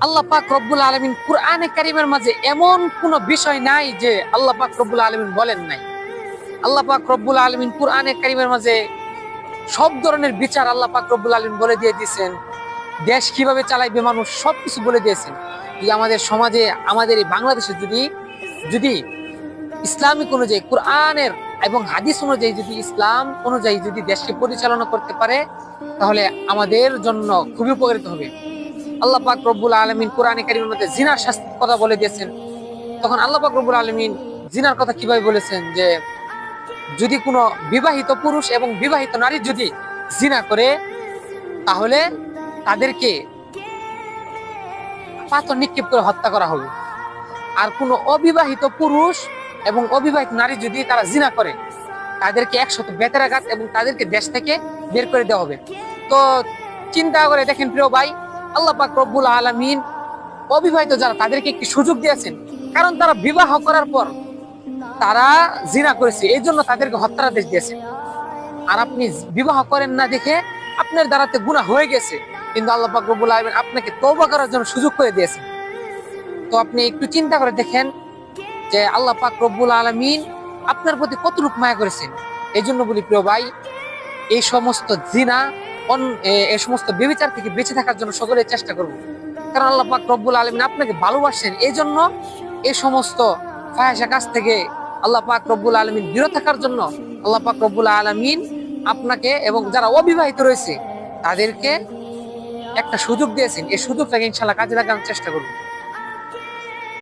আল্লাহ পাক রব্বুল আলামিন কুরআনে কারীমের মাঝে এমন কোন বিষয় নাই যে আল্লাহ পাক রব্বুল আলামিন বলেন নাই। আল্লাহ পাক রব্বুল আলামিন কুরআনে কারীমের মাঝে সব ধরনের বিচার আল্লাহ পাক রব্বুল আলামিন বলে দিয়ে দিয়েছেন। দেশ কিভাবে চালাইবে মানুষ সবকিছু বলে দিয়েছেন। যদি আমাদের সমাজে, আমাদের এই বাংলাদেশে যদি যদি ইসলামিক অনুযায়ী কুরআনের এবং হাদিস অনুযায়ী যদি ইসলাম অনুযায়ী যদি দেশকে পরিচালনা করতে পারে, তাহলে আমাদের জন্য খুবই উপকারিত হবে। আল্লাহ পাক রব্বুল আলামিন কোরআনে কারীমের মধ্যে জিনার শাস্তির কথা বলে দিয়েছেন। তখন আল্লাহ পাক রব্বুল আলামিন জিনার কথা কিভাবে বলেছেন যে যদি কোনো বিবাহিত পুরুষ এবং বিবাহিত নারী যদি জিনা করে, তাহলে তাদেরকে পাথর নিক্ষেপ করে হত্যা করা হবে। আর কোনো অবিবাহিত পুরুষ এবং অবিবাহিত নারী যদি তারা জিনা করে, তাদেরকে 100 বেতেরাঘাত এবং তাদেরকে দেশ থেকে বের করে দেওয়া হবে। তো চিন্তা করে দেখেন প্রিয় ভাই, আল্লাহ পাক রব্বুল আলামিন অবিবাহিত যারা তাদেরকে একটি সুযোগ দিয়েছেন, কারণ তারা বিবাহ করার পর তারা জিনা করেছে, এই জন্য তাদেরকে হত্যার আদেশ দিয়েছেন। আর আপনি বিবাহ করেন না দেখে আপনার দ্বারাতে গুনাহ হয়ে গেছে, কিন্তু আল্লাহ পাক রব্বুল আলামিন আপনাকে তওবা করার জন্য সুযোগ করে দিয়েছেন। তো আপনি একটু চিন্তা করে দেখেন যে আল্লাহ পাক রব্বুল আলামিন আপনার প্রতি কতটুকু মায়া করেছেন। এই জন্য বলি প্রিয় ভাই, এই সমস্ত জিনা, এই সমস্ত ব্যভিচার থেকে বেঁচে থাকার জন্য সকলে চেষ্টা করব। কারণ আল্লাহ পাক রব্বুল আলামিন আপনাকে ভালোবাসেন, এই জন্য এই সমস্ত ফাহিশা কাজ থেকে আল্লাহ পাক রব্বুল আলামিন বিরত থাকার জন্য আল্লাহ পাক রব্বুল আলামিন আপনাকে এবং যারা অবিবাহিত রয়েছে তাদেরকে একটা সুযোগ দিয়েছেন। এই সুযোগটাকে ইনশাআল্লাহ কাজে লাগানোর চেষ্টা করব।